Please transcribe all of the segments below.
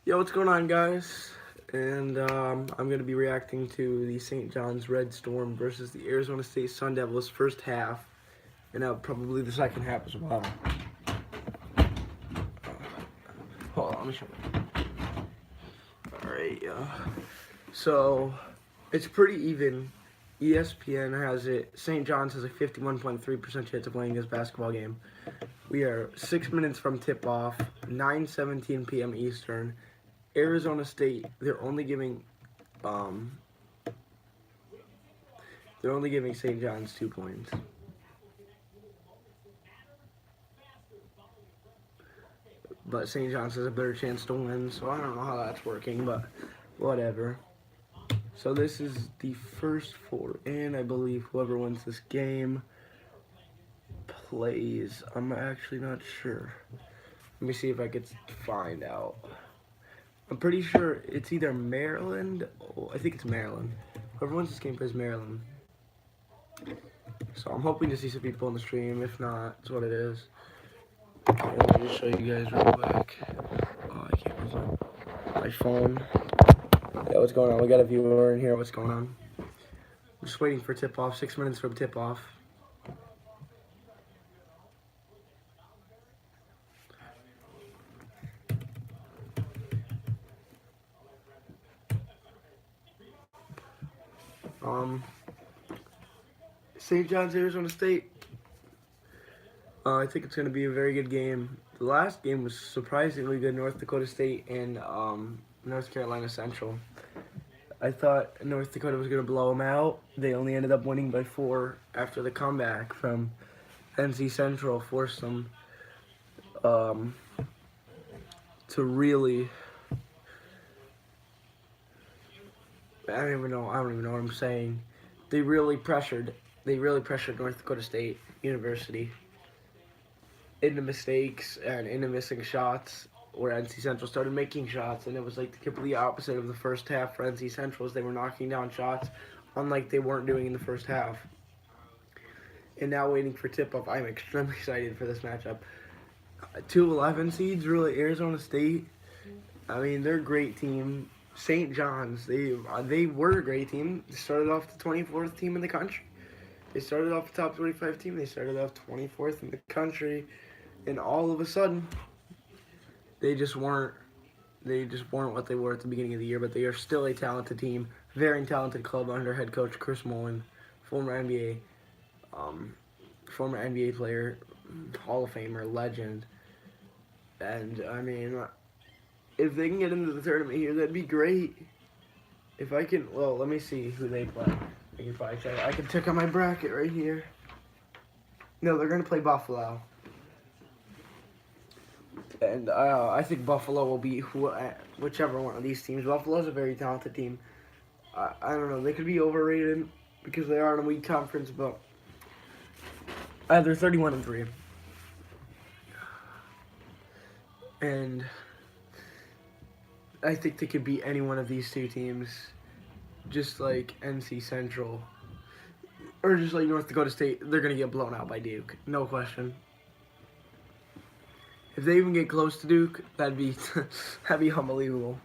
Yo, what's going on, guys? And I'm going to be reacting to the St. John's Red Storm versus the Arizona State Sun Devils first half, and probably the second half as well. Hold on, let me show you. Alright, so it's pretty even. ESPN has it. St. John's has a 51.3% chance of winning this basketball game. We are 6 minutes from tip-off, 9:17 p.m. Eastern. Arizona State, they're only giving St. John's 2 points. But St. John's has a better chance to win, so I don't know how that's working, but whatever. So this is the first four, and I believe whoever wins this game plays. I'm actually not sure. Let me see if I could find out. I'm pretty sure it's either Maryland. Oh, I think it's Maryland. Whoever wins this game plays Maryland. So I'm hoping to see some people on the stream. If not, it's what it is. Let me just show you guys real quick. Oh, I can't remember my phone. Yeah, what's going on? We got a viewer in here. What's going on? I'm just waiting for tip-off. 6 minutes from tip-off. St. John's, Arizona State. I think it's going to be a very good game. The last game was surprisingly good, North Dakota State and North Carolina Central. I thought North Dakota was going to blow them out. They only ended up winning by 4 after the comeback from NC Central forced them to really. I don't even know what I'm saying. They really pressured North Dakota State University into mistakes and into missing shots, where NC Central started making shots, and it was like the complete opposite of the first half for NC Central. They were knocking down shots unlike they weren't doing in the first half. And now waiting for tip-off, I'm extremely excited for this matchup. 2-11 seeds, really, Arizona State. I mean, they're a great team. St. John's, they were a great team. They started off the 24th team in the country. They started off the top 25 team. They started off 24th in the country, and all of a sudden, they just weren't what they were at the beginning of the year. But they are still a talented team, very talented club under head coach Chris Mullin, former NBA player, Hall of Famer, legend. And I mean, if they can get into the tournament here, that'd be great. If I can, well, let me see who they play. I can probably check. I can check out my bracket right here. No, they're gonna play Buffalo, and I think Buffalo will beat whichever one of these teams. Buffalo's a very talented team. I don't know. They could be overrated because they are in a weak conference, but they're 31-3, and I think they could beat any one of these two teams, just like NC Central, or just like North Dakota State. They're gonna get blown out by Duke, no question. If they even get close to Duke, that'd be unbelievable.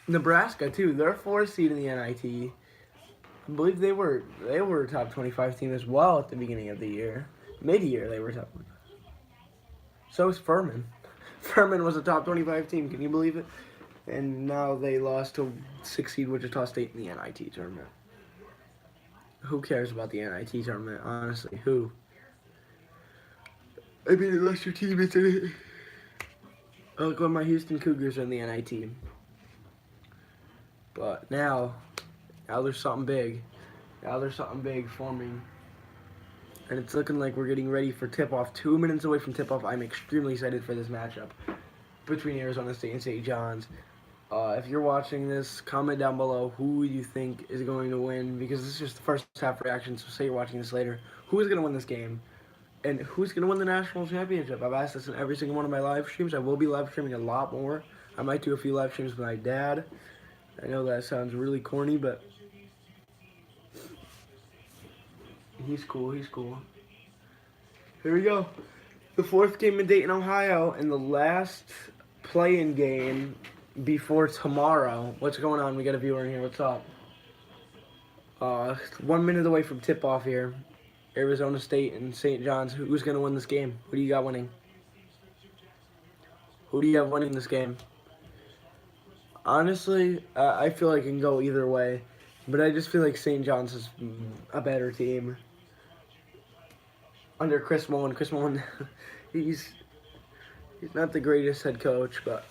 Nebraska too. They're a 4 seed in the NIT. I believe they were a top 25 team as well at the beginning of the year. Mid-year they were top. So is Furman. Furman was a top 25 team. Can you believe it? And now they lost to 6 seed Wichita State in the NIT tournament. Who cares about the NIT tournament, honestly? Who? I mean, unless your team is in it. Look what my Houston Cougars are in the NIT. But now there's something big. Now there's something big forming. And it's looking like we're getting ready for tip-off. 2 minutes away from tip-off. I'm extremely excited for this matchup between Arizona State and St. John's. If you're watching this, comment down below who you think is going to win, because this is just the first half reaction, so say you're watching this later. Who is going to win this game? And who's going to win the national championship? I've asked this in every single one of my live streams. I will be live streaming a lot more. I might do a few live streams with my dad. I know that sounds really corny, but he's cool. Here we go. The 4th game in Dayton, Ohio, and the last play-in game before tomorrow. What's going on? We got a viewer in here. What's up? 1 minute away from tip-off here. Arizona State and St. John's. Who's going to win this game? Who do you got winning? Who do you have winning this game? Honestly, I feel like it can go either way. But I just feel like St. John's is a better team. Under Chris Mullen. Chris Mullen, he's not the greatest head coach, but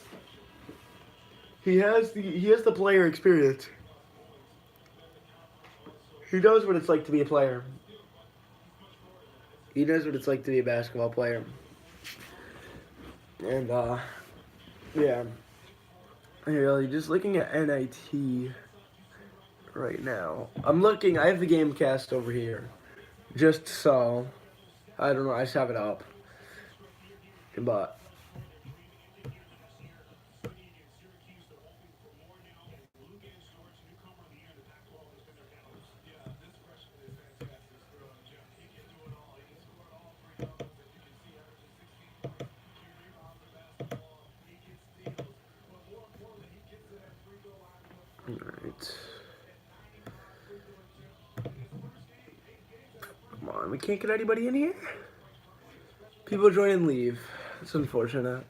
he has the player experience. He knows what it's like to be a player. He knows what it's like to be a basketball player. And, yeah. Really, just looking at NIT right now. I have the game cast over here. Just so. I don't know, I just have it up. But. Alright. Come on, we can't get anybody in here? People join and leave. It's unfortunate.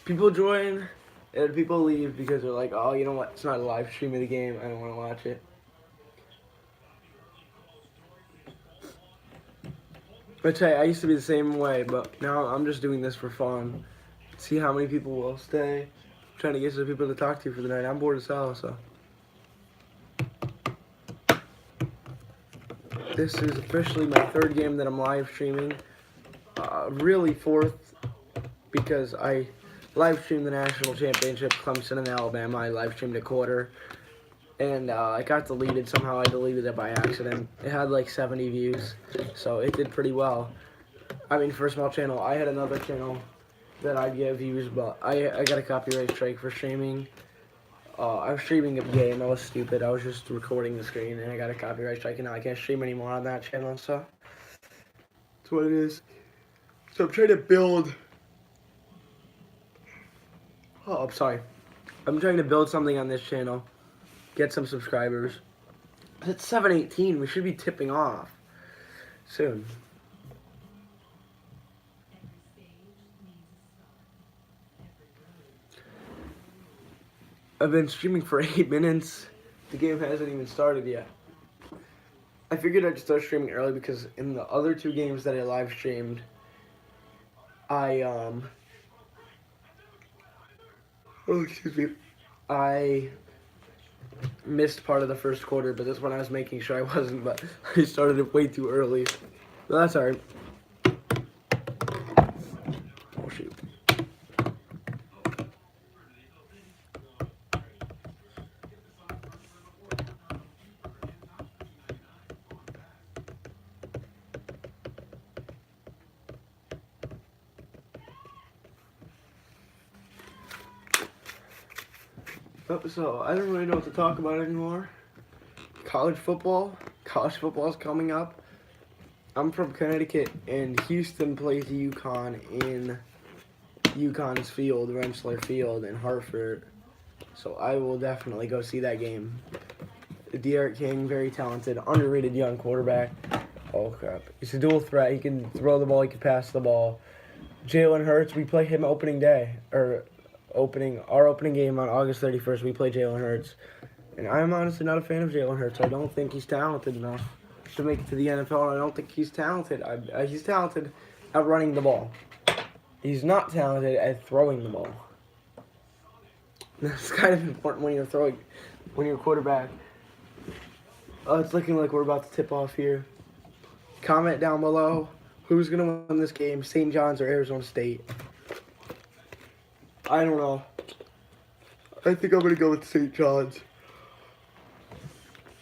People join and people leave because they're like, oh, you know what? It's not a live stream of the game. I don't want to watch it. Which I used to be the same way, but now I'm just doing this for fun. See how many people will stay. I'm trying to get some people to talk to for the night. I'm bored as hell, so. This is officially my third game that I'm live streaming. Really fourth, because I live streamed the national championship, Clemson and Alabama. I live streamed a quarter, and it got deleted. Somehow I deleted it by accident. It had like 70 views, so it did pretty well. I mean, for a small channel. I had another channel that I'd get views, but I got a copyright strike for streaming. I was streaming a game. That was stupid. I was just recording the screen, and I got a copyright strike, and now I can't stream anymore on that channel, so that's what it is. So I'm trying to build... Oh, I'm sorry. I'm trying to build something on this channel. Get some subscribers. It's 7:18. We should be tipping off soon. I've been streaming for 8 minutes. The game hasn't even started yet. I figured I'd start streaming early because in the other 2 games that I live streamed, I missed part of the first quarter, but this one I was making sure I wasn't, but I started it way too early. But that's alright. Oh shoot. So, I don't really know what to talk about anymore. College football. College football is coming up. I'm from Connecticut, and Houston plays UConn in UConn's field, Rensselaer Field in Hartford. So I will definitely go see that game. De'Aaron King, very talented, underrated young quarterback. Oh, crap. He's a dual threat. He can throw the ball, he can pass the ball. Jalen Hurts, we play him opening day, or our opening game on August 31st, we play Jalen Hurts. And I'm honestly not a fan of Jalen Hurts. I don't think he's talented enough to make it to the NFL. I don't think he's talented. He's talented at running the ball. He's not talented at throwing the ball. That's kind of important when you're a quarterback. Oh, it's looking like we're about to tip off here. Comment down below who's going to win this game, St. John's or Arizona State. I don't know. I think I'm going to go with St. John's.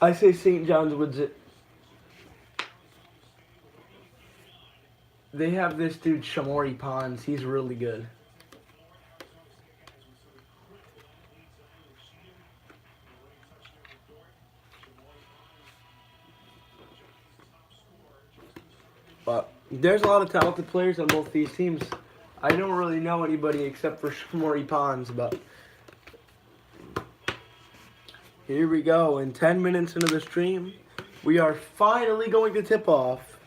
I say St. John's wins it. They have this dude, Shamori Pons. He's really good. But there's a lot of talented players on both these teams. I don't really know anybody except for Shamori Pons, but Here we go. In 10 minutes into the stream, we are finally going to tip off.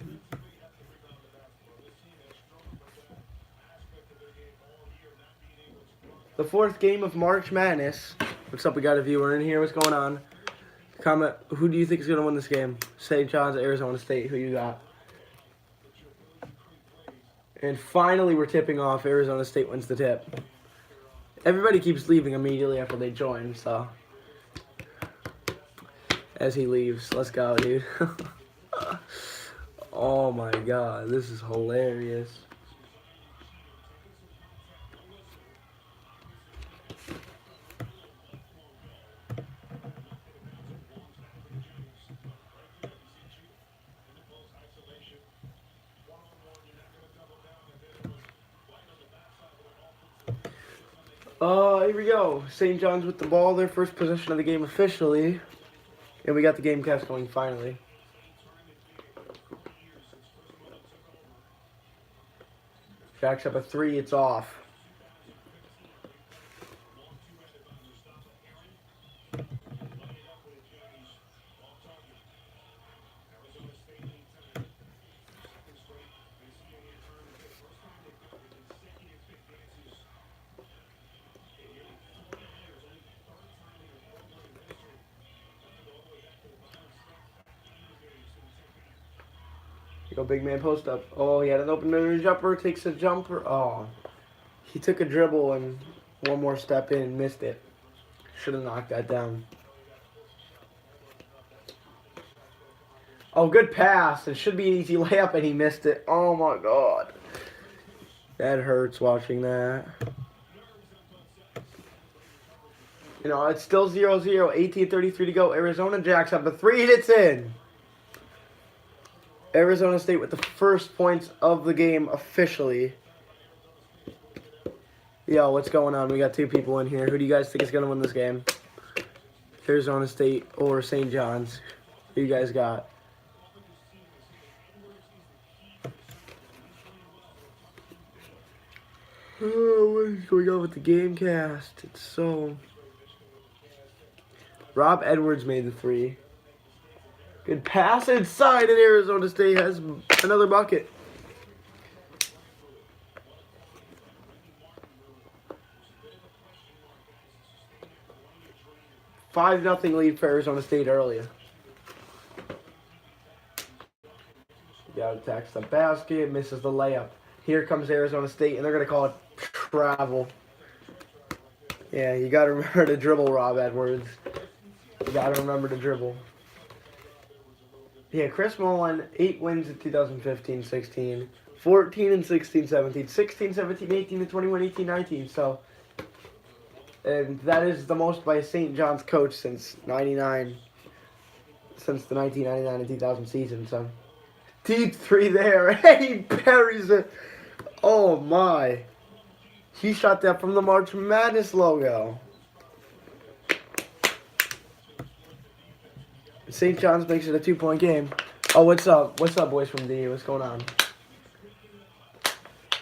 The fourth game of March Madness. What's up? We got a viewer in here. What's going on? Comment. Who do you think is going to win this game? St. John's, Arizona State. Who you got? And finally, we're tipping off. Arizona State wins the tip. Everybody keeps leaving immediately after they join, so. As he leaves. Let's go, dude. Oh my god. This is hilarious. Here we go. St. John's with the ball, their first possession of the game officially. And we got the game cast going finally. Jacks up a 3, it's off. Go big man post up. Oh, he had an open jumper, takes a jumper. Oh, he took a dribble and one more step in, missed it. Should have knocked that down. Oh, good pass. It should be an easy layup and he missed it. Oh my god. That hurts watching that. You know, it's still 0-0, 18:33 to go. Arizona Jacks up a 3 and it's in. Arizona State with the first points of the game officially. Yo, what's going on? We got 2 people in here. Who do you guys think is going to win this game? Arizona State or St. John's? Who you guys got? Oh, what is going on with the game cast? It's so... Rob Edwards made the 3. Good pass inside, and Arizona State has another bucket. Five 0 lead for Arizona State earlier. Got attacks the basket, misses the layup. Here comes Arizona State, and they're going to call it travel. Yeah, you got to remember to dribble, Rob Edwards. You got to remember to dribble. Yeah, Chris Mullen, 8 wins in 2015-16, 14 and 16-17, 16-17, 18 and 21, 18-19. So, and that is the most by a St. John's coach since '99, since the 1999 and 2000 season. So, deep 3 there, and he buries it. Oh my! He shot that from the March Madness logo. St. John's makes it a 2-point game. Oh, what's up? What's up, boys from D? What's going on?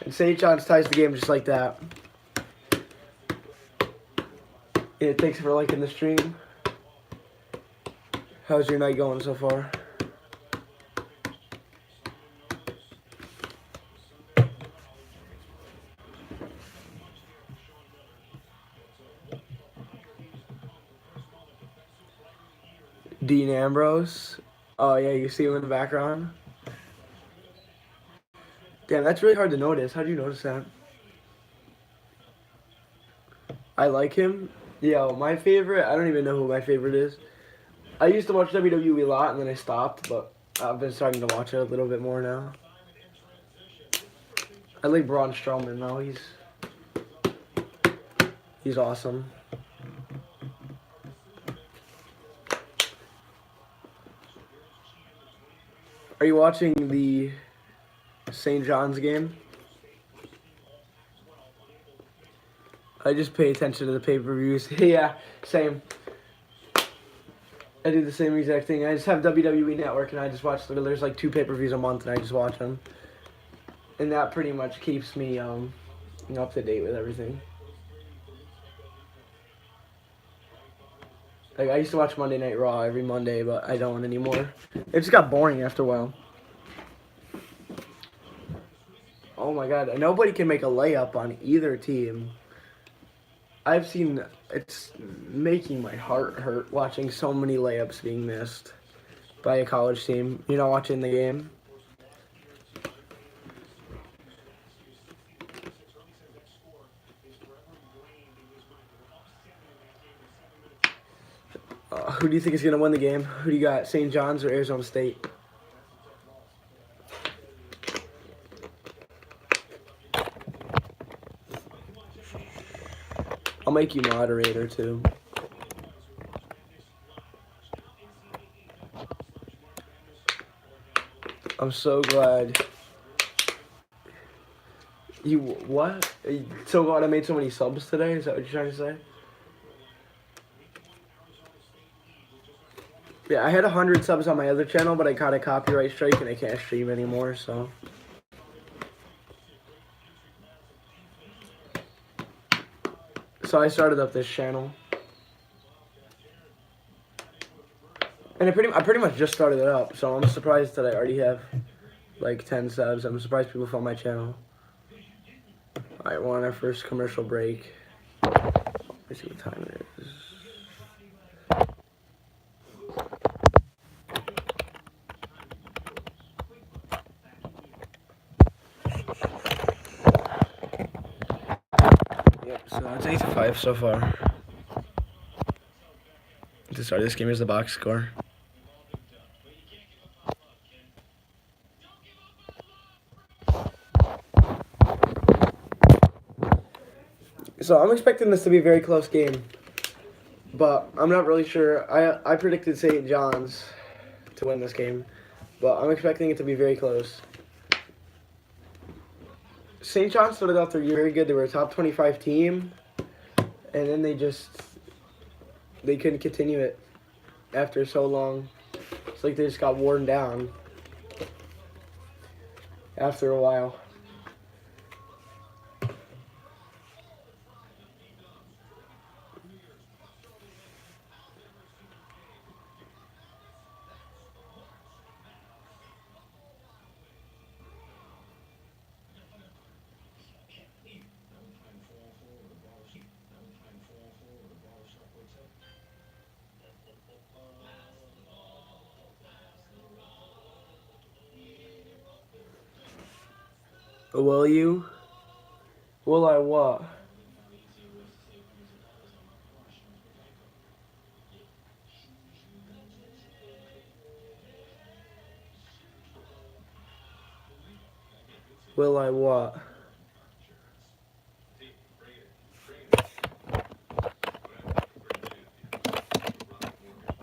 And St. John's ties the game just like that. Yeah, thanks for liking the stream. How's your night going so far? Dean Ambrose. Oh, yeah, you see him in the background? Damn, that's really hard to notice. How'd you notice that? I like him. Yo, my favorite, I don't even know who my favorite is. I used to watch WWE a lot, and then I stopped, but I've been starting to watch it a little bit more now. I like Braun Strowman, though. He's awesome. Are you watching the St. John's game? I just pay attention to the pay-per-views. Yeah, same. I do the same exact thing. I just have WWE Network, and I just watch, there's like 2 pay-per-views a month, and I just watch them. And that pretty much keeps me up to date with everything. Like, I used to watch Monday Night Raw every Monday, but I don't anymore. It just got boring after a while. Oh my god, nobody can make a layup on either team. I've seen, it's making my heart hurt watching so many layups being missed by a college team. You know, watching the game. Who do you think is going to win the game? Who do you got, St. John's or Arizona State? I'll make you moderator, too. I'm so glad. What? So glad I made so many subs today? Is that what you're trying to say? Yeah, I had 100 subs on my other channel, but I caught a copyright strike and I can't stream anymore, so. So I started up this channel. And I pretty much just started it up, so I'm surprised that I already have like 10 subs. I'm surprised people found my channel. Alright, we're on our first commercial break. Let's see what time it is. Yep, so it's 8-5 so far. To start this game is the box score. So I'm expecting this to be a very close game, but I'm not really sure. I predicted St. John's to win this game, but I'm expecting it to be very close. St. John's started out their year very good. They were a top 25 team, and then they couldn't continue it after so long. It's like they just got worn down after a while. Will you? Will I what? Will I what?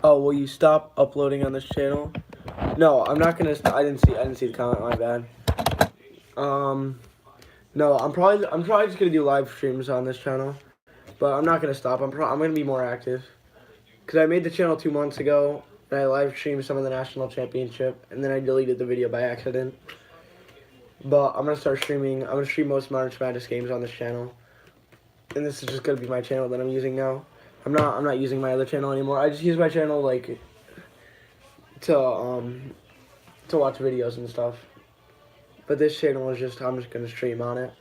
Oh, will you stop uploading on this channel? No, I'm not gonna. I didn't see the comment. My bad. No, I'm probably just gonna do live streams on this channel, but I'm not gonna stop. I'm gonna be more active, cause I made the channel 2 months ago, and I live streamed some of the national championship, and then I deleted the video by accident. But I'm gonna start streaming. I'm gonna stream most March Madness games on this channel, and this is just gonna be my channel that I'm using now. I'm not using my other channel anymore. I just use my channel like to watch videos and stuff. But this channel is just, I'm just gonna stream on it.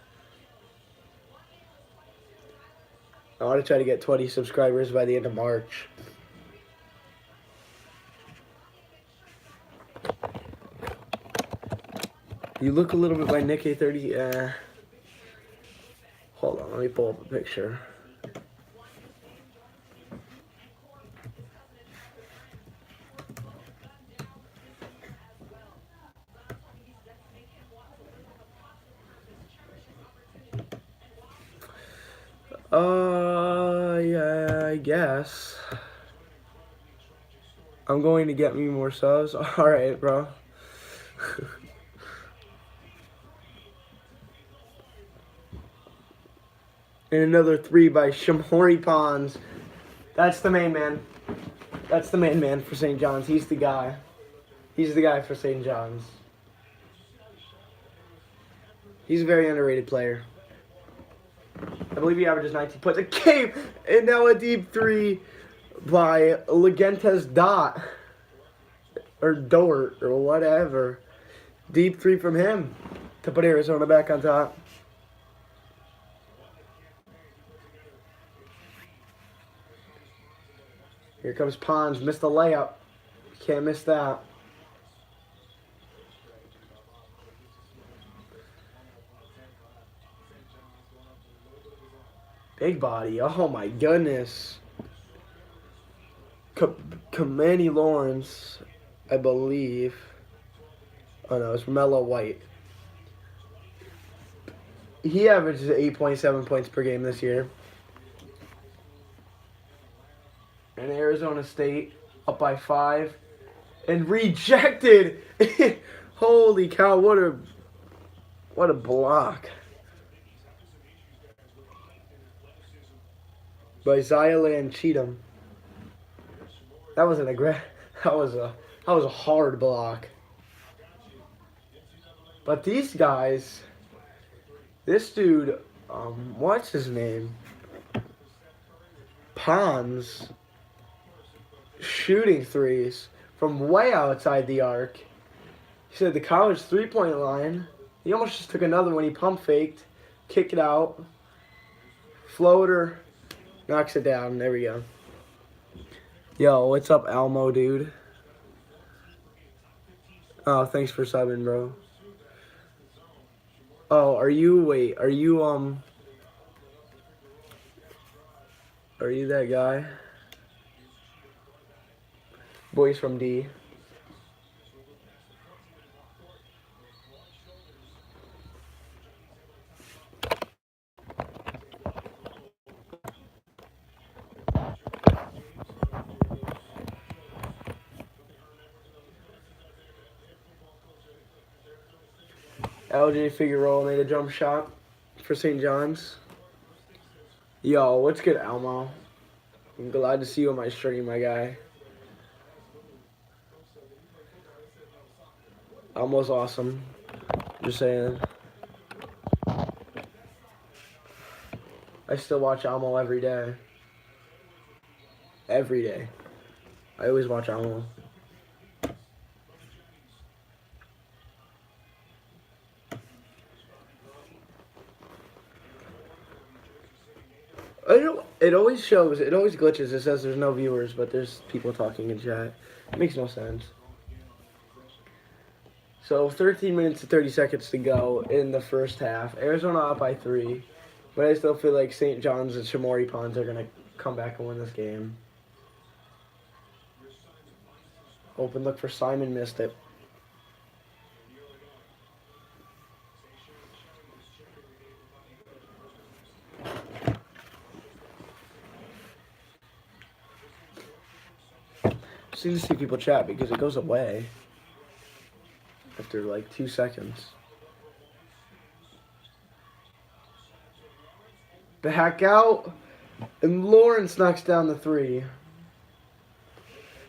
I want to try to get 20 subscribers by the end of March. You look a little bit like Nick A30. Hold on, let me pull up a picture. Yeah, I guess. I'm going to get me more subs. Alright, bro. And another 3 by Shamori Pons. That's the main man. That's the main man for St. John's. He's the guy. He's the guy for St. John's. He's a very underrated player. I believe he averages 19 points a game. And now a deep 3. by Legentes Dot or Dort or whatever. Deep three from him to put Arizona back on top. Here comes Pons. Missed the layup. Can't miss that. Big body. Oh my goodness. Kamani Lawrence, I believe. Oh no, it's Mello White. He averages 8.7 points per game this year. And Arizona State up by 5 and rejected. Holy cow! What a block by Zylan Cheatham. That was that was a hard block. But these guys, this dude, what's his name? Pons, shooting threes from way outside the arc. He said the college 3-point line. He almost just took another one. He pump faked, kicked it out, floater, knocks it down. There we go. Yo, what's up, Elmo, dude? Oh, thanks for subbing, bro. Oh, are you that guy? Boys from D. LJ Figueroa made a jump shot for St. John's. Yo, what's good, Elmo? I'm glad to see you on my stream, my guy. Elmo's awesome. Just saying. I still watch Elmo every day. Every day. I always watch Elmo. It always shows, it always glitches. It says there's no viewers, but there's people talking in chat. It makes no sense. So 13 minutes and 30 seconds to go in the first half. Arizona up by 3, but I still feel like St. John's and Shamorie Ponds are going to come back and win this game. Open look for Simon, missed it. Just need to see people chat because it goes away after like 2 seconds. Back out, and Lawrence knocks down the 3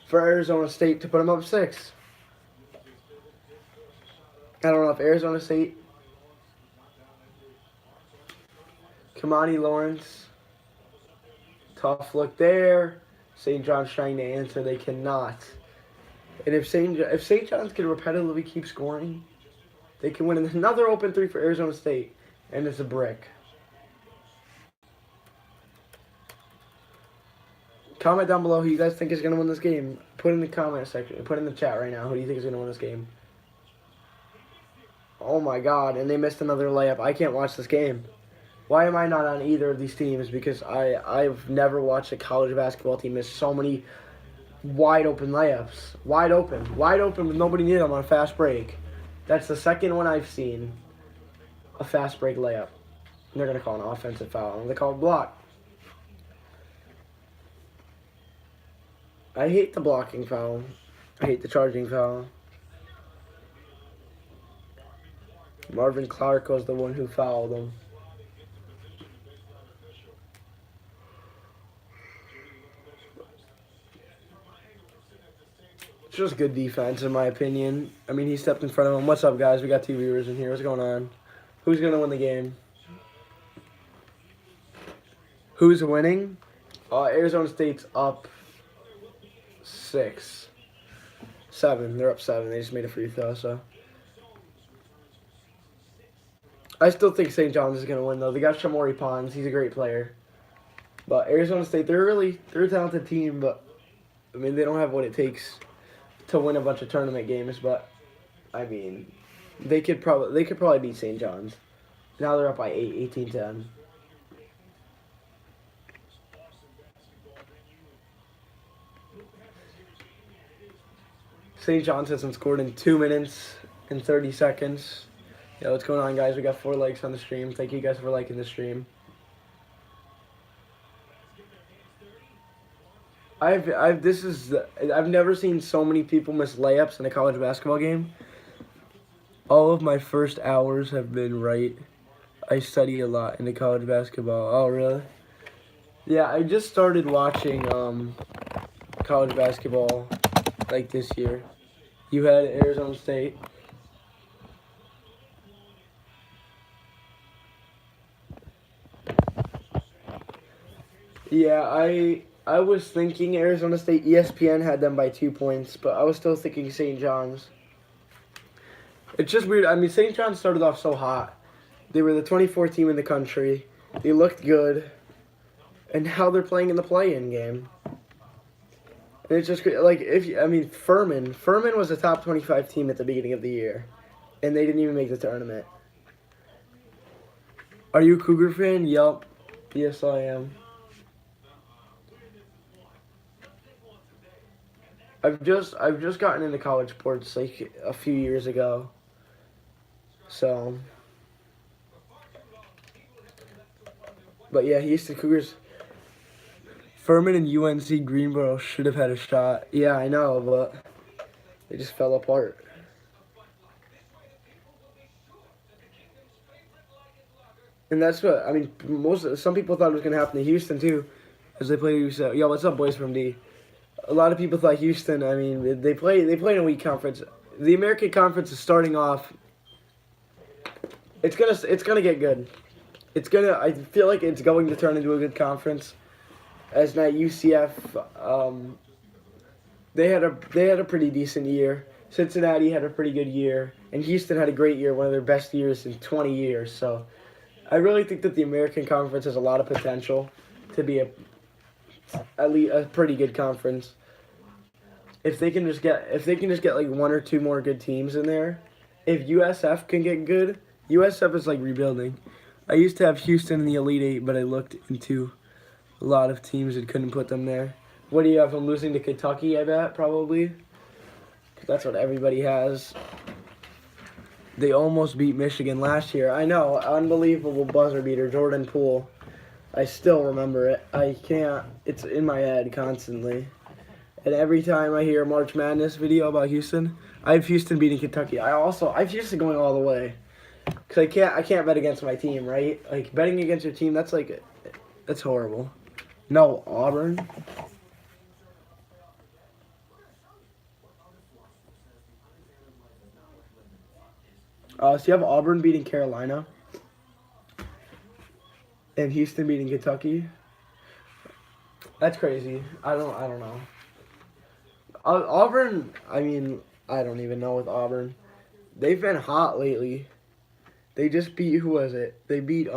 for Arizona State to put him up 6. I don't know if Arizona State, Kamani Lawrence, tough look there. St. John's trying to answer, they cannot. And if St. John's can repetitively keep scoring, they can win another open 3 for Arizona State, and it's a brick. Comment down below who you guys think is going to win this game. Put in the comment section. Put in the chat right now. Who do you think is going to win this game? Oh my god, and they missed another layup. I can't watch this game. Why am I not on either of these teams? Because I've never watched a college basketball team miss so many wide open layups. Wide open with nobody near them on a fast break. That's the second one I've seen. A fast break layup. And they're going to call an offensive foul. And they call it block. I hate the blocking foul. I hate the charging foul. Marvin Clark was the one who fouled him. It's just good defense, in my opinion. I mean, he stepped in front of him. What's up, guys? We got 2 viewers in here. What's going on? Who's going to win the game? Who's winning? Arizona State's up 6. 7. They're up 7. They just made a free throw, so. I still think St. John's is going to win, though. They got Shamori Pons. He's a great player. But Arizona State, they're a talented team, but, I mean, they don't have what it takes to win a bunch of tournament games, but, I mean, they could probably beat St. John's. Now they're up by 8, 18-10. St. John's hasn't scored in 2 minutes and 30 seconds. Yo, what's going on, guys? We got 4 likes on the stream. Thank you guys for liking the stream. I've never seen so many people miss layups in a college basketball game. All of my first hours have been right. I study a lot into college basketball. Oh, really? Yeah, I just started watching college basketball like this year. You had Arizona State. Yeah, I was thinking Arizona State. ESPN had them by 2 points, but I was still thinking St. John's. It's just weird. I mean, St. John's started off so hot. They were the 24th team in the country. They looked good. And now they're playing in the play-in game. And it's just like Furman was a top 25 team at the beginning of the year, and they didn't even make the tournament. Are you a Cougar fan? Yup. Yes, I am. I've just gotten into college sports like a few years ago. So, but yeah, Houston Cougars. Furman and UNC Greenboro should have had a shot. Yeah, I know, but they just fell apart. And that's what I mean. Some people thought it was gonna happen to Houston too, as they played UCF. Yo, what's up, boys from D? A lot of people thought Houston. I mean, they play in a weak conference. The American Conference is starting off. It's gonna get good. I feel like it's going to turn into a good conference. As now UCF, they had a pretty decent year. Cincinnati had a pretty good year, and Houston had a great year, one of their best years in 20 years. So, I really think that the American Conference has a lot of potential to be at least a pretty good conference. If they can just get like 1 or 2 more good teams in there, if USF can get good, USF is like rebuilding. I used to have Houston in the Elite Eight, but I looked into a lot of teams and couldn't put them there. What do you have them losing to Kentucky? I bet probably. 'Cause that's what everybody has. They almost beat Michigan last year. I know, unbelievable buzzer beater, Jordan Poole. I still remember it. I can't. It's in my head constantly. And every time I hear a March Madness video about Houston, I have Houston beating Kentucky. I have Houston going all the way. Cause I can't bet against my team, right? Like betting against your team, that's horrible. No, Auburn. So you have Auburn beating Carolina, and Houston beating Kentucky. That's crazy. I don't know. Auburn. I mean, I don't even know with Auburn. They've been hot lately. They just beat, who was it? They beat,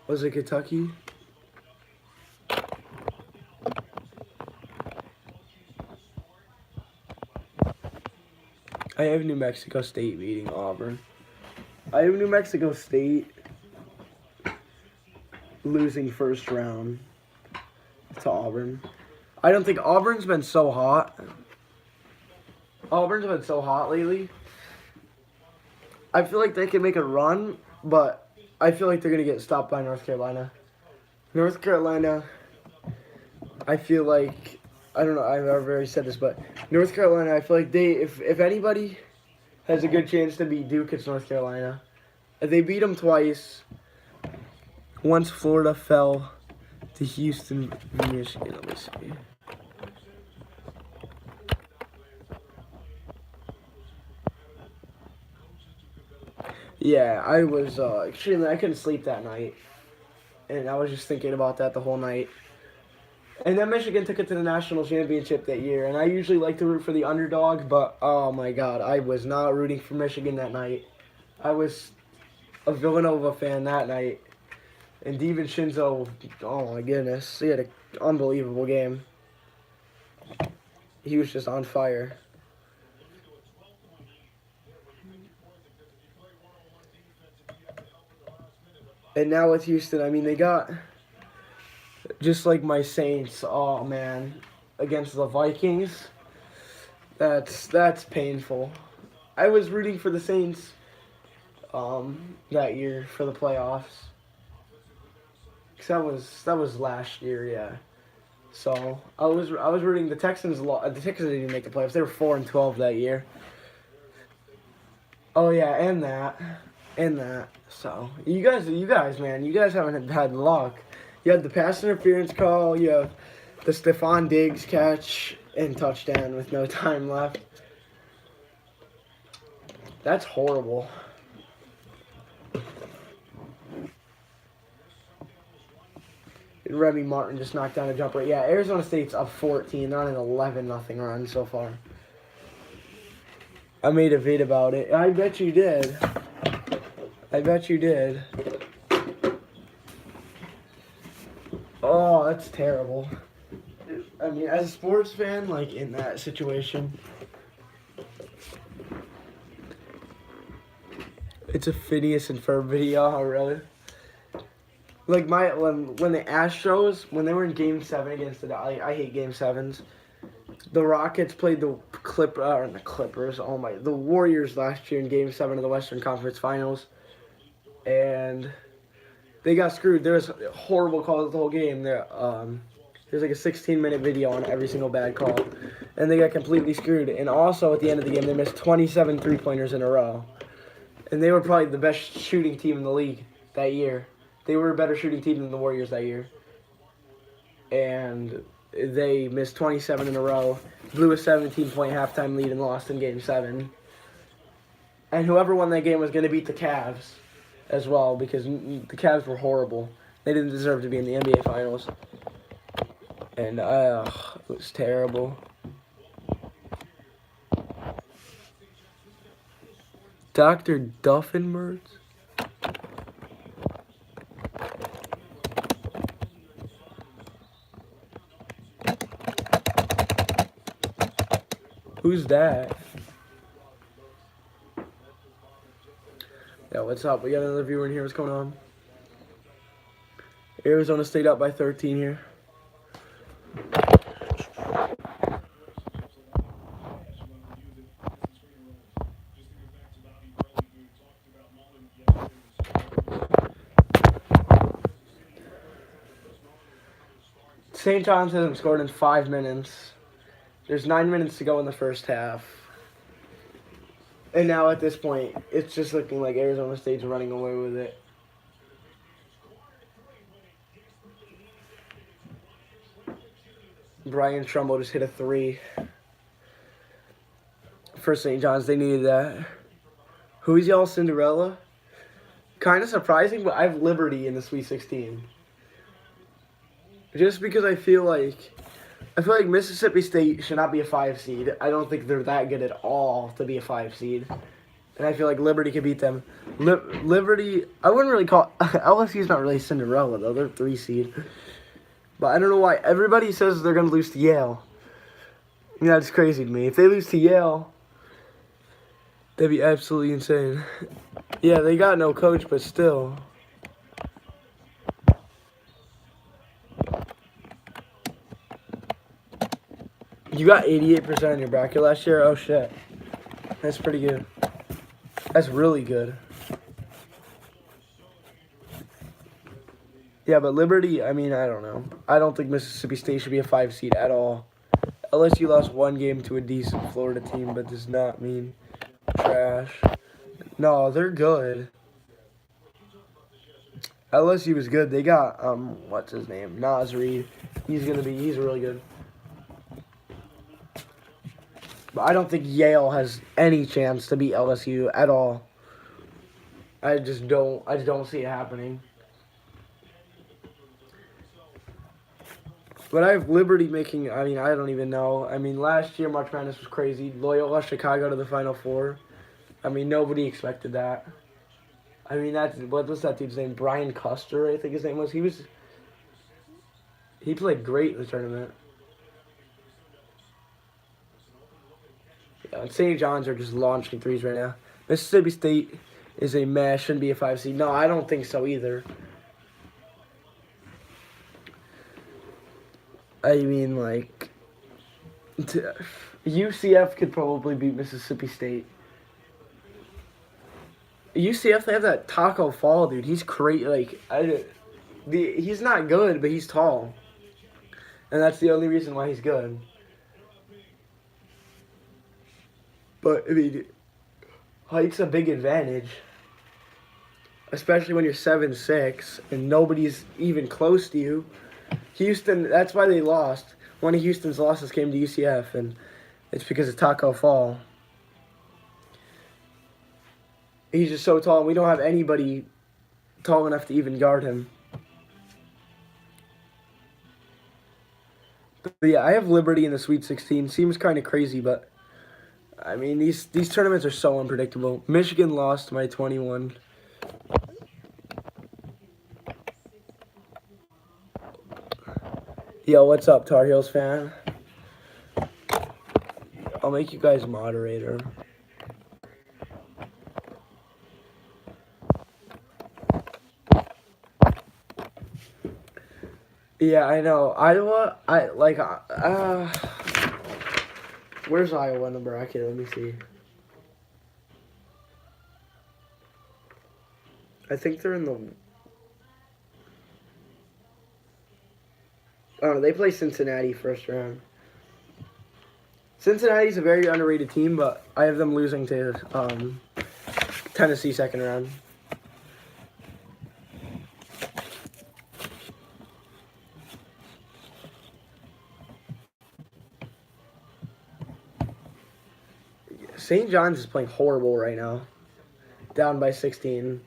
was it Kentucky? I have New Mexico State beating Auburn. I have New Mexico State losing first round to Auburn. I don't think Auburn's been so hot. Auburn's been so hot lately. I feel like they can make a run, but I feel like they're going to get stopped by North Carolina. North Carolina, I feel like, I don't know, I've already said this, but North Carolina, I feel like if anybody has a good chance to beat Duke, it's North Carolina. They beat them twice. Once Florida fell to Houston, Michigan. Let me see. Yeah, I was extremely. I couldn't sleep that night, and I was just thinking about that the whole night. And then Michigan took it to the national championship that year. And I usually like to root for the underdog, but oh my God, I was not rooting for Michigan that night. I was a Villanova fan that night. And DiVincenzo, oh my goodness, he had an unbelievable game. He was just on fire. And now with Houston, I mean, they got, just like my Saints, oh man, against the Vikings. That's painful. I was rooting for the Saints that year for the playoffs. 'Cause that was last year, yeah. So I was rooting the Texans. The Texans didn't even make the playoffs. They were 4-12 that year. Oh yeah, and that. So you guys, man, you guys haven't had luck. You had the pass interference call. You have the Stephon Diggs catch and touchdown with no time left. That's horrible. And Remy Martin just knocked down a jumper. Yeah, Arizona State's up 14. They're on an 11-0 run so far. I made a vid about it. I bet you did. I bet you did. Oh, that's terrible. I mean, as a sports fan, like in that situation, it's a Phineas and Ferb video, really. Like when the Astros, when they were in Game 7 against the, I hate Game 7s. The Rockets played the the Warriors last year in Game 7 of the Western Conference Finals, and they got screwed. There was horrible calls the whole game. There's like a 16-minute video on every single bad call, and they got completely screwed. And also at the end of the game, they missed 27 three-pointers in a row, and they were probably the best shooting team in the league that year. They were a better shooting team than the Warriors that year, and they missed 27 in a row, blew a 17-point halftime lead, and lost in Game 7. And whoever won that game was going to beat the Cavs as well, because the Cavs were horrible. They didn't deserve to be in the NBA Finals. And it was terrible. Dr. Duffenbergs? Who's that? Yeah, what's up? We got another viewer in here. What's going on? Arizona State up by 13 here. St. John's hasn't scored in 5 minutes. There's 9 minutes to go in the first half. And now at this point, it's just looking like Arizona State's running away with it. Brian Trumbull just hit a 3 for St. John's. They needed that. Who's y'all Cinderella? Kind of surprising, but I have Liberty in the Sweet 16. Just because I feel like Mississippi State should not be a 5 seed. I don't think they're that good at all to be a 5 seed. And I feel like Liberty could beat them. Liberty, I wouldn't really call... LSU's not really Cinderella, though. They're 3 seed. But I don't know why. Everybody says they're going to lose to Yale. Yeah, it's crazy to me. If they lose to Yale, that'd be absolutely insane. Yeah, they got no coach, but still... You got 88% in your bracket last year? Oh, shit. That's pretty good. That's really good. Yeah, but Liberty, I mean, I don't know. I don't think Mississippi State should be a 5 seed at all. LSU lost 1 game to a decent Florida team, but does not mean trash. No, they're good. LSU is good. They got, what's his name? Naz Reid. He's really good. But I don't think Yale has any chance to beat LSU at all. I just don't see it happening. But I have Liberty making. I mean, I don't even know. I mean, last year March Madness was crazy. Loyola Chicago to the Final Four. I mean, nobody expected that. I mean, what was that dude's name? Brian Custer, I think his name was. He played great in the tournament. Yeah, and St. John's are just launching threes right now. Mississippi State is a mess. Shouldn't be a 5 seed. No, I don't think so either. I mean, like, UCF could probably beat Mississippi State. UCF, they have that Taco Fall dude. He's crazy. Like, he's not good, but he's tall, and that's the only reason why he's good. But I mean, height's a big advantage, especially when you're 7'6" and nobody's even close to you. Houston, that's why they lost. One of Houston's losses came to UCF, and it's because of Taco Fall. He's just so tall, and we don't have anybody tall enough to even guard him. But yeah, I have Liberty in the Sweet 16. Seems kind of crazy, but I mean, these tournaments are so unpredictable. Michigan lost by 21. Yo, what's up, Tar Heels fan? I'll make you guys moderator. Yeah, I know. Iowa, where's Iowa in the bracket? Let me see. I think they're in the... Oh, they play Cincinnati first round. Cincinnati's a very underrated team, but I have them losing to Tennessee second round. St. John's is playing horrible right now. Down by 16.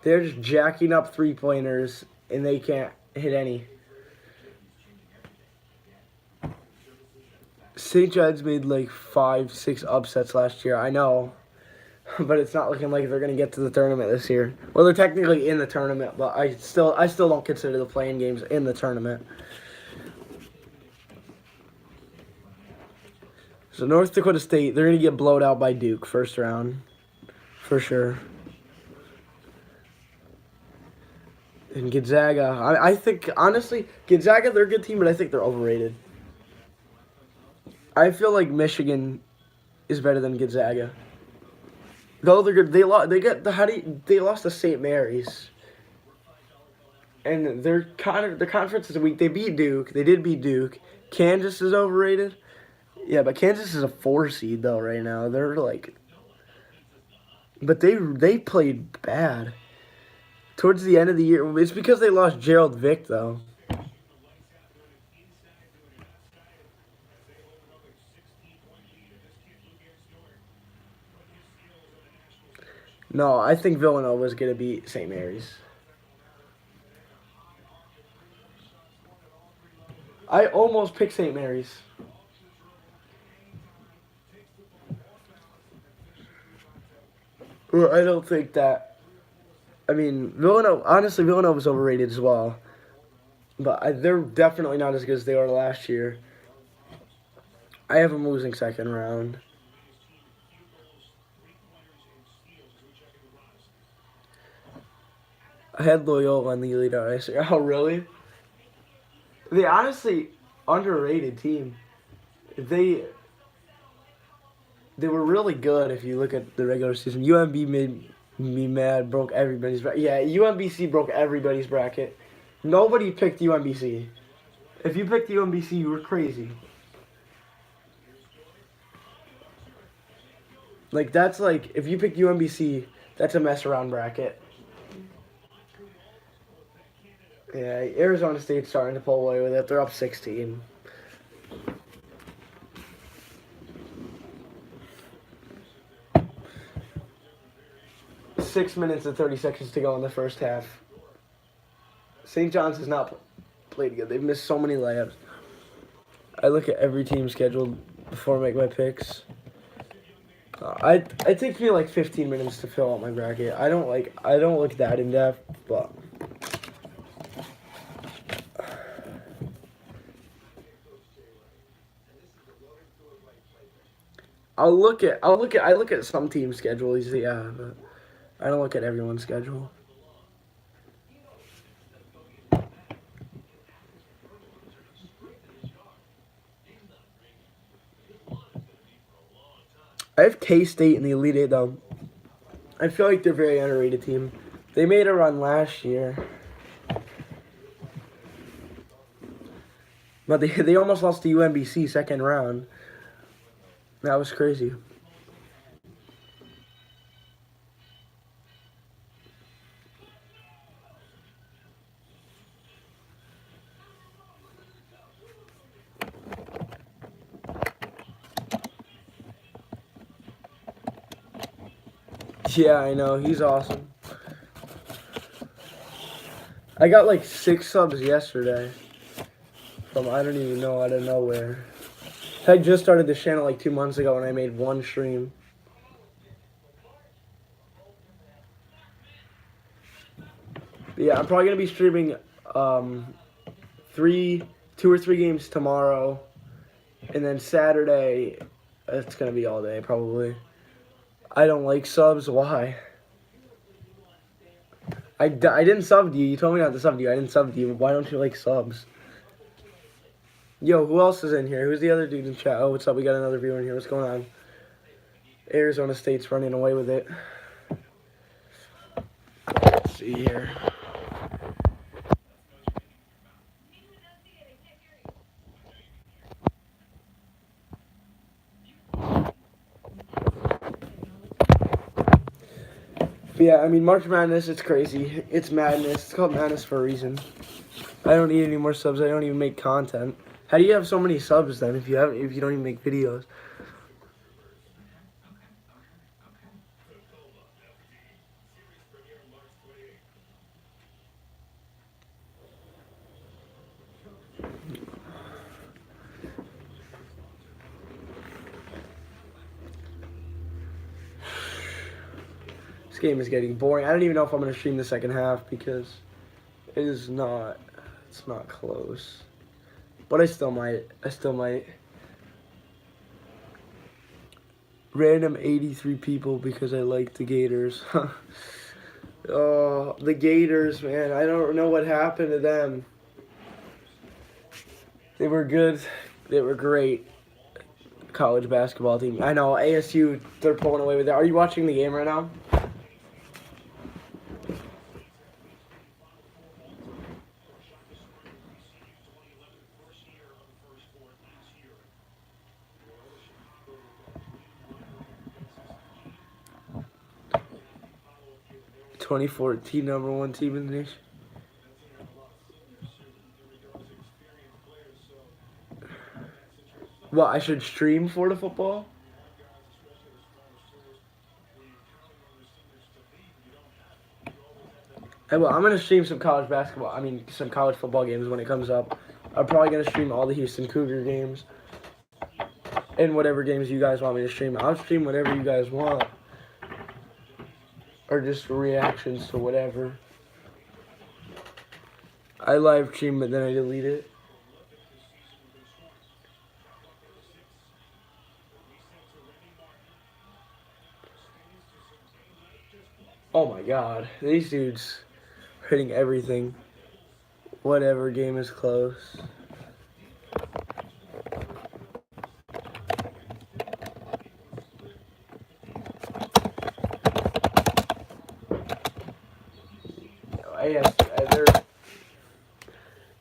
They're just jacking up three-pointers, and they can't hit any. St. John's made like 5-6 upsets last year. I know. But it's not looking like they're going to get to the tournament this year. Well, they're technically in the tournament, but I still don't consider the playing games in the tournament. So North Dakota State, they're going to get blowed out by Duke first round. For sure. And Gonzaga, I think, honestly, Gonzaga, they're a good team, but I think they're overrated. I feel like Michigan is better than Gonzaga. Though they're good, they lost to St. Mary's, and their conference is weak. They beat Duke. They did beat Duke. Kansas is overrated. Yeah, but Kansas is a 4 seed though right now. They're like, but they played bad towards the end of the year. It's because they lost Gerald Vick though. No, I think Villanova is going to beat St. Mary's. I almost picked St. Mary's. Well, I don't think that. I mean, Villanova's overrated as well. But they're definitely not as good as they were last year. I have them losing second round. I had Loyola on the Elite Eight. Oh, really? They honestly underrated team. They were really good if you look at the regular season. UMB made me mad, broke everybody's bracket. Yeah, UMBC broke everybody's bracket. Nobody picked UMBC. If you picked UMBC, you were crazy. Like, that's like, if you picked UMBC, that's a mess around bracket. Yeah, Arizona State's starting to pull away with it. They're up 16. Six minutes and 30 seconds to go in the first half. St. John's has not played good. They've missed so many layups. I look at every team schedule before I make my picks. It takes me like 15 minutes to fill out my bracket. I don't look that in depth, but I look at some team schedules, yeah, but I don't look at everyone's schedule. I have K-State in the Elite Eight though. I feel like they're a very underrated team. They made a run last year, but they almost lost to UMBC second round. That was crazy. Yeah, I know. He's awesome. I got like 6 subs yesterday from I don't even know, out of nowhere. I just started this channel like 2 months ago and I made 1 stream. But yeah, I'm probably going to be streaming 2 or 3 games tomorrow. And then Saturday, it's going to be all day probably. I don't like subs. Why? I didn't sub to you. You told me not to sub to you. I didn't sub to you. Why don't you like subs? Yo, who else is in here? Who's the other dude in chat? Oh, what's up? We got another viewer in here. What's going on? Arizona State's running away with it. Let's see here. But yeah, I mean, March Madness, it's crazy. It's madness. It's called madness for a reason. I don't need any more subs. I don't even make content. How do you have so many subs then if you don't even make videos? This game is getting boring. I don't even know if I'm going to stream the second half because it's not close. But I still might. Random 83 people because I like the Gators. Oh, the Gators, man. I don't know what happened to them. They were good. They were great. College basketball team. I know, ASU, they're pulling away with that. Are you watching the game right now? (2014) #1 team in the nation. What, I should stream Florida football? I'm going to stream some college basketball. I mean, some college football games when it comes up. I'm probably going to stream all the Houston Cougar games. And whatever games you guys want me to stream. I'll stream whatever you guys want. Or just reactions to whatever. I live stream, but then I delete it. Oh my god. These dudes are hitting everything. Whatever game is close.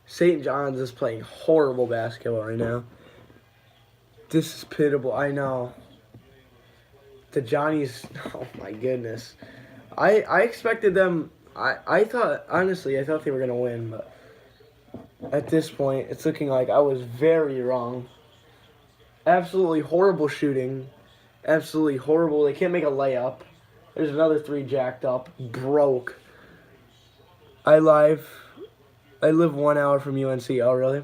St. John's is playing horrible basketball right now. This is pitiable. I know. The Johnnies, oh my goodness. I expected them, I thought, honestly, I thought they were going to win, but at this point, it's looking like I was very wrong. Absolutely horrible shooting. Absolutely horrible. They can't make a layup. There's another 3 jacked up. Broke. I live 1 hour from UNC. Oh, really?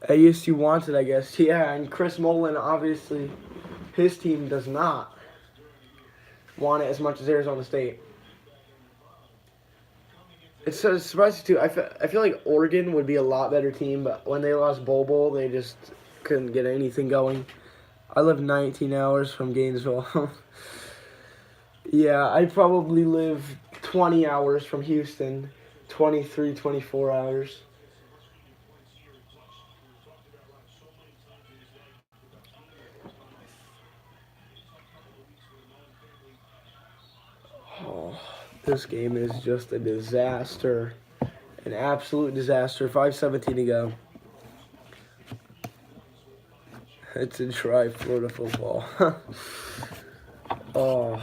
ASU wants it, I guess. Yeah, and Chris Mullen, obviously, his team does not want it as much as Arizona State. It's so surprising, too. I feel like Oregon would be a lot better team, but when they lost Bowl, they just couldn't get anything going. I live 19 hours from Gainesville. Yeah, I probably live 20 hours from Houston, 23, 24 hours. Oh, this game is just a disaster. An absolute disaster. 5:17 to go. It's a try Florida football. Oh.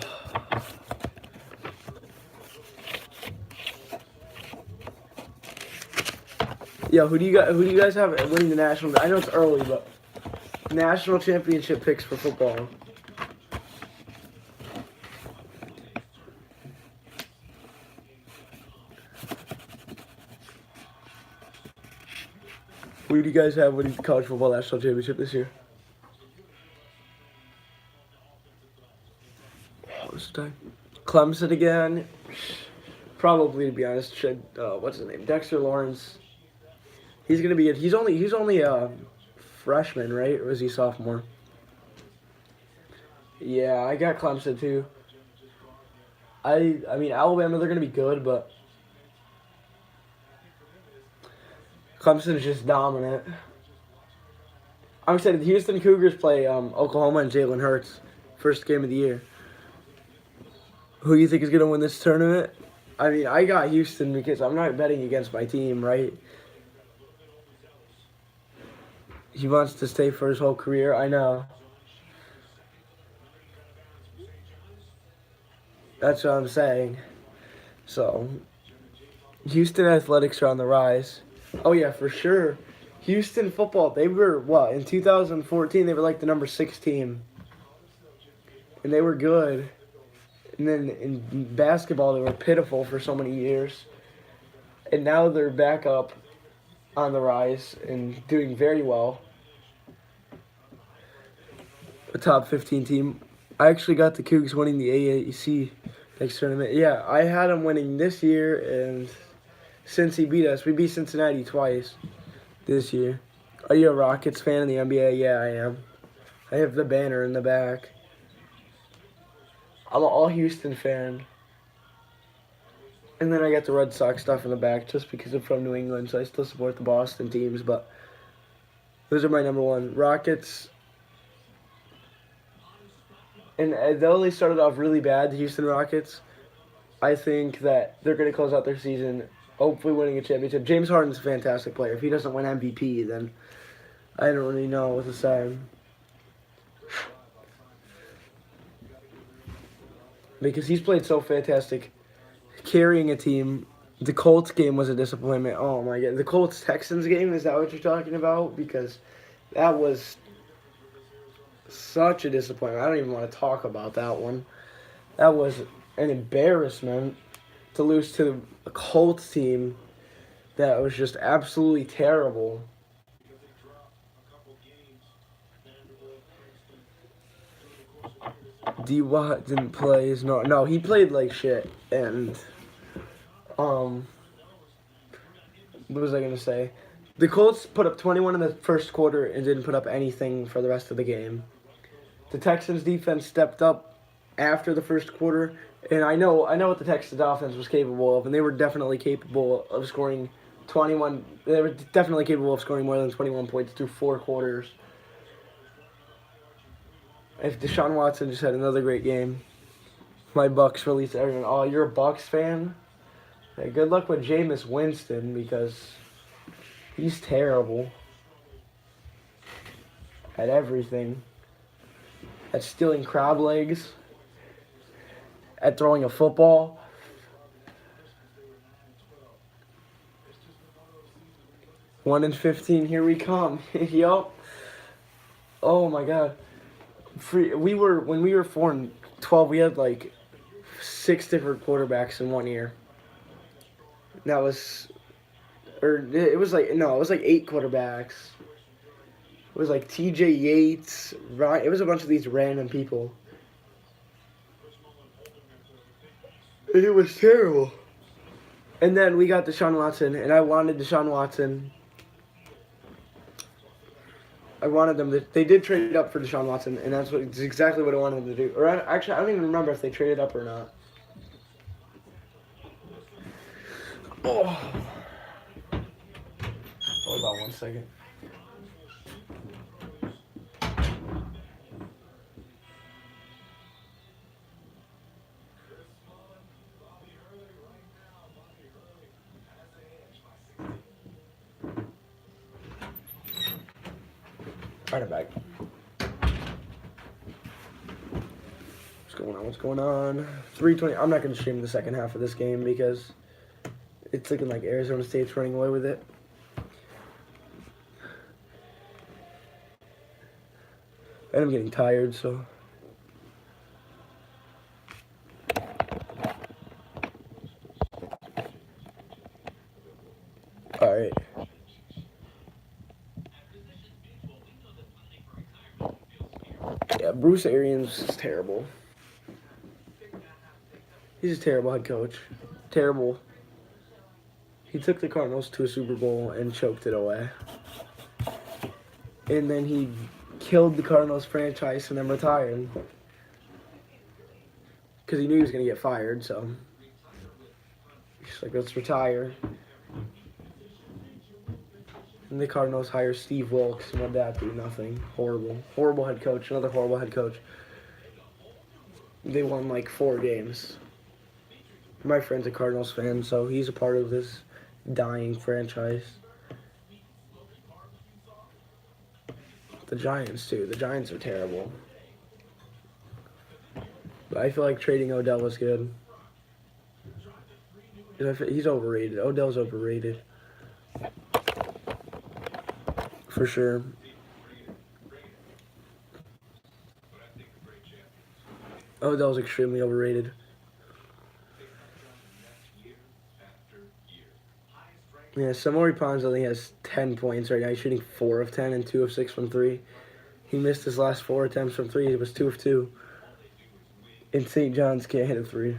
Yeah, who do you guys have winning the national? I know it's early, but national championship picks for football. Who do you guys have winning the college football national championship this year? What's the time? Clemson again. Probably, to be honest. What's his name? Dexter Lawrence. He's gonna be. He's only a freshman, right? Or is he sophomore? Yeah, I got Clemson too. I mean Alabama. They're gonna be good, but Clemson's just dominant. I'm excited. The Houston Cougars play Oklahoma and Jalen Hurts. First game of the year. Who do you think is gonna win this tournament? I mean, I got Houston because I'm not betting against my team, right? He wants to stay for his whole career. I know. That's what I'm saying. So, Houston Athletics are on the rise. Oh, yeah, for sure. Houston football, they were, what, in 2014, they were like the number 6 team. And they were good. And then in basketball, they were pitiful for so many years. And now they're back up on the rise and doing very well. A top 15 team. I actually got the Cougs winning the AAC next tournament. Yeah, I had them winning this year, and since he beat us, we beat Cincinnati twice this year. Are you a Rockets fan in the NBA? Yeah, I am. I have the banner in the back. I'm an all Houston fan. And then I got the Red Sox stuff in the back just because I'm from New England, so I still support the Boston teams, but those are my number one. Rockets. And though they started off really bad, the Houston Rockets, I think that they're going to close out their season, hopefully winning a championship. James Harden's a fantastic player. If he doesn't win MVP, then I don't really know what to say. Because he's played so fantastic, carrying a team. The Colts game was a disappointment. Oh my God. The Colts-Texans game, is that what you're talking about? Because that was such a disappointment. I don't even want to talk about that one. That was an embarrassment to lose to a Colts team that was just absolutely terrible. D. Watt didn't play. No, he played like shit. And what was I gonna say? The Colts put up 21 in the first quarter and didn't put up anything for the rest of the game. The Texans defense stepped up after the first quarter, and I know what the Texans offense was capable of, and they were definitely capable of scoring 21. They were definitely capable of scoring more than 21 points through 4 quarters. If Deshaun Watson just had another great game, my Bucks released everyone. Oh, you're a Bucks fan? Yeah, good luck with Jameis Winston because he's terrible at everything. At stealing crab legs. At throwing a football. One in 15, here we come. Yup. Oh my God. When we were 4-12, we had like 6 different quarterbacks in 1 year. That was, or it was like 8 quarterbacks. It was like T.J. Yates. It was a bunch of these random people. And it was terrible. And then we got Deshaun Watson, and I wanted Deshaun Watson. I wanted them to. They did trade up for Deshaun Watson, and that's exactly what I wanted them to do. Or actually, I don't even remember if they traded up or not. Oh. Hold on 1 second. All right, I'm back. What's going on? 3:20. I'm not going to stream the second half of this game because it's looking like Arizona State's running away with it. And I'm getting tired, so. All right. Yeah, Bruce Arians is terrible. He's a terrible head coach. Terrible. He took the Cardinals to a Super Bowl and choked it away. And then he killed the Cardinals franchise and then retired. Because he knew he was going to get fired, so. He's like, let's retire. And the Cardinals hire Steve Wilkes, and what did that do? Nothing. Horrible. Horrible head coach. Another horrible head coach. They won like 4 games. My friend's a Cardinals fan, so he's a part of this dying franchise. The Giants, too. The Giants are terrible. But I feel like trading Odell was good. He's overrated. Odell's overrated. For sure. Odell's extremely overrated. Yeah, Samori Pons only has 10 points right now. He's shooting 4 of 10 and 2 of 6 from 3. He missed his last 4 attempts from 3. It was 2 of 2. And St. John's can't hit a 3.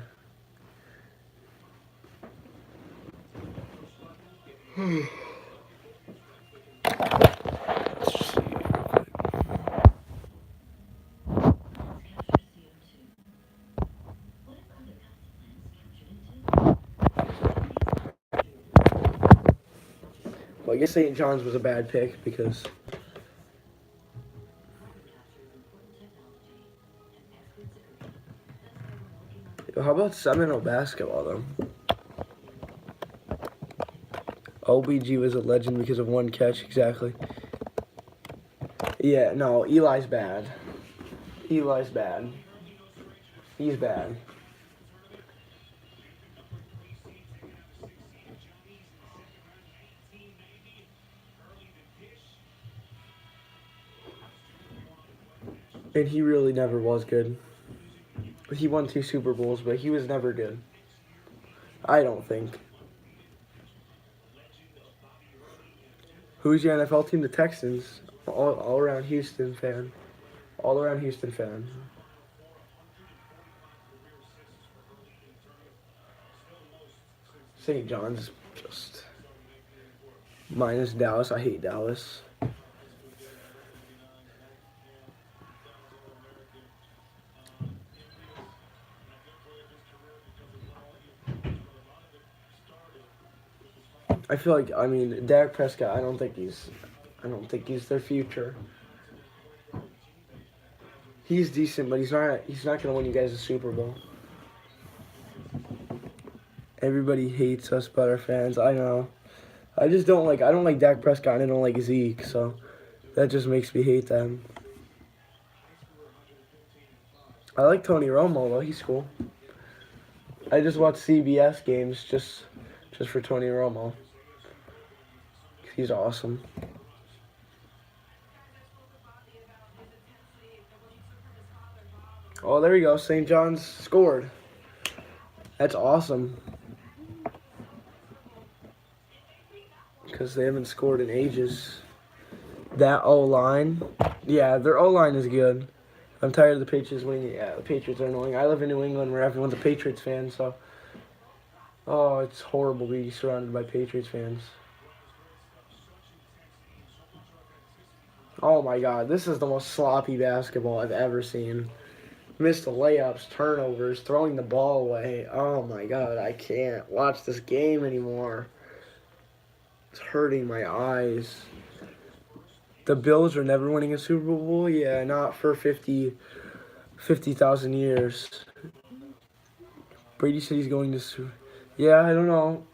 Well, I guess St. John's was a bad pick because how about Seminole basketball though? OBG was a legend because of 1 catch, exactly. Yeah, no, Eli's bad. Eli's bad. He's bad. And he really never was good. He won 2 Super Bowls, but he was never good. I don't think. Who's your NFL team? The Texans. All around Houston fan. All around Houston fan. St. John's just minus Dallas. I hate Dallas. I feel like, I mean, Dak Prescott, I don't think he's their future. He's decent, but he's not going to win you guys a Super Bowl. Everybody hates us but our fans. I know. I don't like Dak Prescott and I don't like Zeke, so that just makes me hate them. I like Tony Romo though, he's cool. I just watch CBS games just for Tony Romo. He's awesome. Oh, there you go. St. John's scored. That's awesome. Because they haven't scored in ages. That O-line, yeah, their O-line is good. I'm tired of the Patriots winning. Yeah, the Patriots are annoying. I live in New England where everyone's a Patriots fan, so oh, it's horrible being surrounded by Patriots fans. Oh my God, this is the most sloppy basketball I've ever seen. Missed the layups, turnovers, throwing the ball away. Oh my God, I can't watch this game anymore. It's hurting my eyes. The Bills are never winning a Super Bowl? Yeah, not for 50,000 years. Brady said he's going to Super. Yeah, I don't know.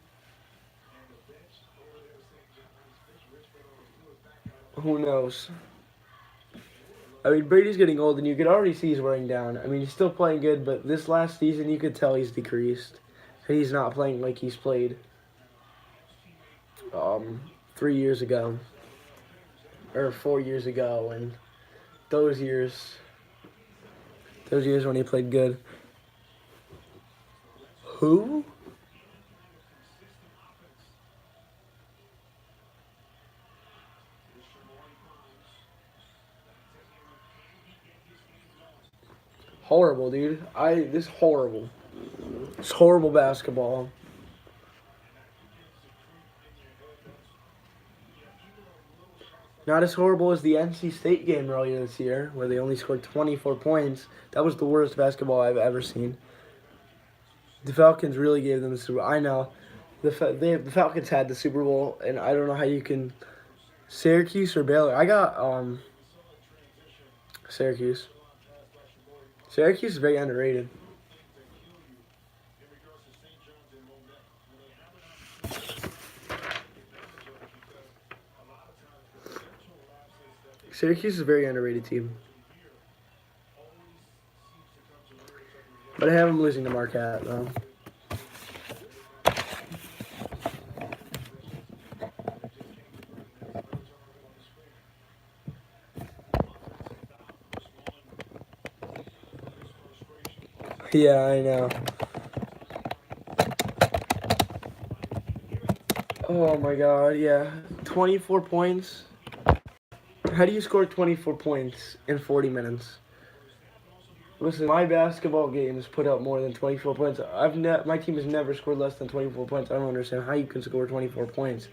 Who knows? I mean, Brady's getting old, and you could already see he's wearing down. I mean, he's still playing good, but this last season, you could tell he's decreased. And he's not playing like he's played 3 years ago. Or 4 years ago, and those years when he played good. Who? Horrible, dude. This horrible. It's horrible basketball. Not as horrible as the NC State game earlier this year, where they only scored 24 points. That was the worst basketball I've ever seen. The Falcons really gave them the Super Bowl. I know. The Falcons had the Super Bowl, and I don't know how you can... Syracuse or Baylor? I got Syracuse. Syracuse is very underrated. Syracuse is a very underrated team. But I have them losing to Marquette, though. Yeah, I know. Oh my God, yeah. 24 points. How do you score 24 points in 40 minutes? Listen, my basketball games put up more than 24 points. My team has never scored less than 24 points. I don't understand how you can score 24 points.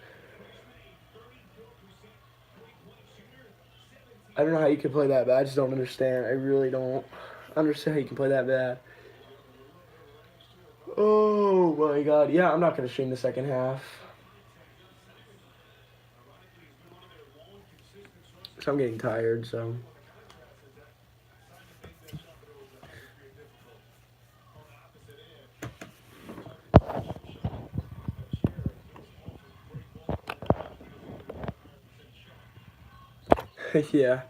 I don't know how you can play that bad. I just don't understand. I really don't understand how you can play that bad. Oh my God. Yeah, I'm not going to stream the second half. So I'm getting tired, so. Yeah.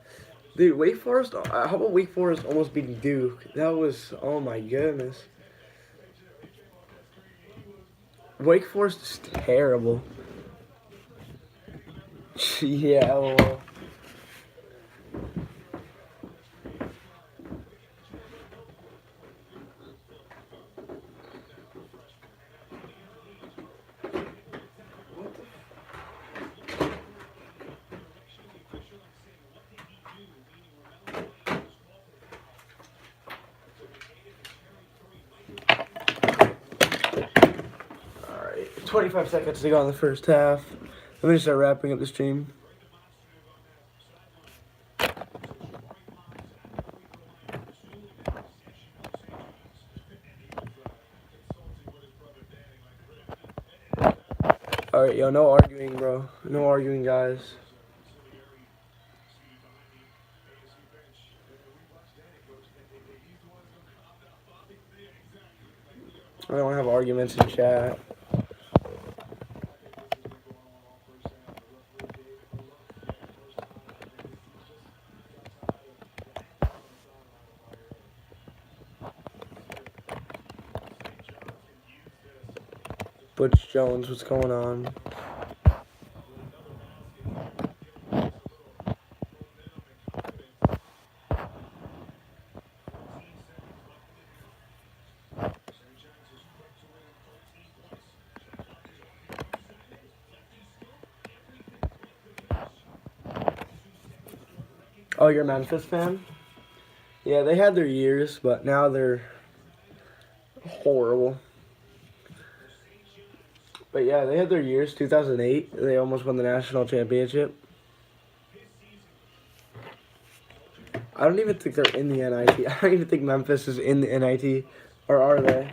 Dude, Wake Forest, how about Wake Forest almost beating Duke? That was, oh my goodness. Wake Forest is terrible. Yeah, well. Alright, 25 seconds to go in the first half. I'm going to start wrapping up the stream. Alright, yo, no arguing, bro. No arguing, guys. I don't have arguments in chat. Butch Jones, what's going on? you're a Memphis fan? Yeah, they had their years, but now they're horrible. But yeah, they had their years. 2008, they almost won the national championship. I don't even think they're in the NIT. I don't even think Memphis is in the NIT, or are they?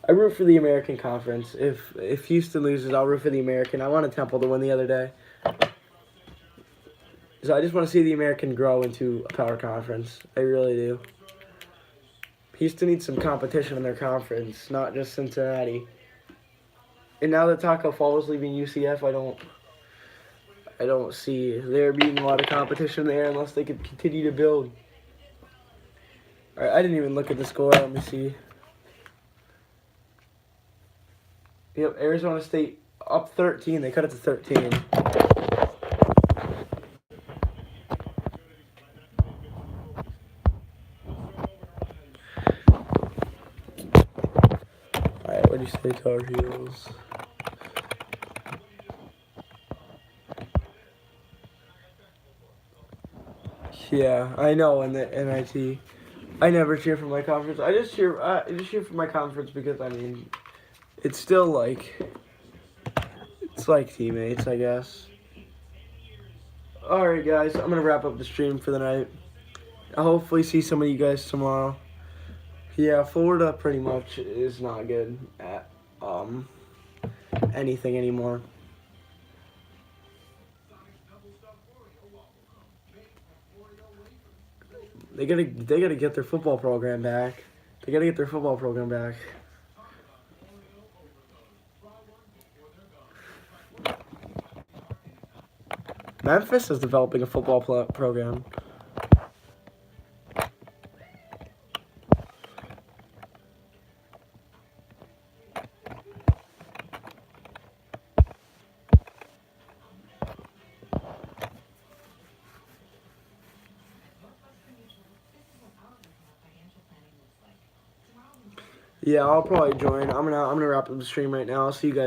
I root for the American Conference. If Houston loses, I'll root for the American. I wanted Temple to win the other day. So I just want to see the American grow into a power conference. I really do. Houston needs some competition in their conference, not just Cincinnati. And now that Taco Fall is leaving UCF, I don't see there being a lot of competition there unless they could continue to build. All right, I didn't even look at the score. Let me see. Yep, Arizona State up 13. They cut it to 13. All right, what do you say, Tar Heels? Yeah, I know. In the NIT, I never cheer for my conference. I just cheer for my conference because I mean, it's still like teammates, I guess. All right, guys, I'm gonna wrap up the stream for the night. I'll hopefully see some of you guys tomorrow. Yeah, Florida pretty much is not good at anything anymore. They gotta get their football program back. They gotta get their football program back. Memphis is developing a football program. Yeah, I'll probably join. I'm gonna wrap up the stream right now. I'll see you guys.